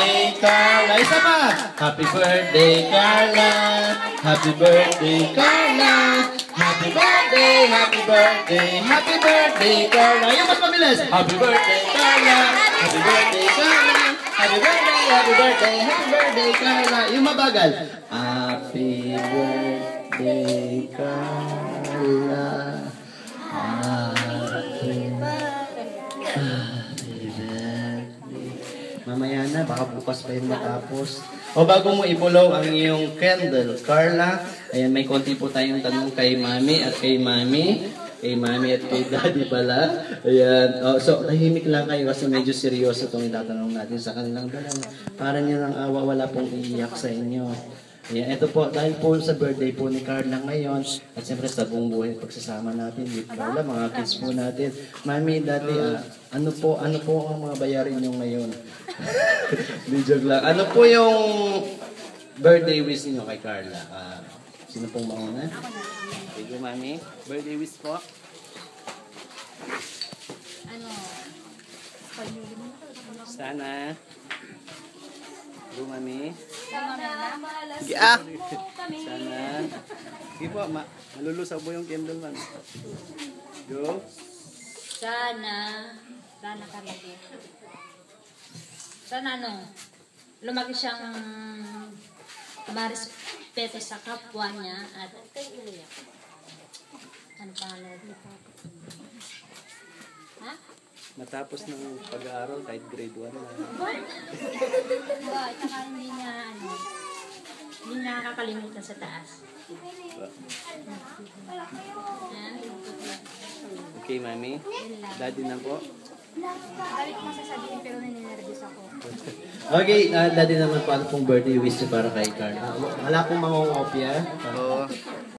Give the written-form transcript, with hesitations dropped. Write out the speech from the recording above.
birthday, Carla. Isa pa. Happy birthday, Carla. Happy birthday, Carla. Happy birthday, happy birthday, happy birthday, Carla. Yung mas mabilis. Happy birthday, Carla. Happy birthday, Carla. Happy birthday, happy birthday, happy birthday, Carla. Yung mabagal. Happy birthday, Carla. Happy birthday. Mamaya na, baka bukas pa yung matapos. O bago mo ibulaw ang iyong candle, Carla, ayan, may konti po tayong tanong kay Mami at kay Mami. Kay Mami at kay Daddy pala. Ayan. Oh, so, tahimik lang kayo kasi medyo seryoso itong itatanong natin sa kanilang dalawa. Para niya lang awa, wala pong iiyak sa inyo. Ayan, ito po, dahil po sa birthday po ni Carla ngayon, at siyempre sa buong buhay pagsasama natin with Carla, mga kids po natin. Mami, Daddy, ano po ang mga bayarin nyo ngayon? Di joke lang. Ano po yung birthday wish niyo kay Carla? Sino pong mauna? Thank you, Mami. Birthday wish po? Sana. Go, Mami. Sana. Sana. Sige po, malulusaw po yung candle, Mami. Go. Sana ka lagi. Sana lumaki siyang marespeto sa kapwa niya at ano pangalan dito? Ha? Matapos ng pag-aaral kahit grade 1 na. At saka hindi nakakalimutan sa taas. Okay, Mami. Daddy na po. Dali ko masasabihin pero nininervous ako. Okay, Daddy naman po, ano pong birthday wish niyo para kay Carla? Wala pong mangungopia.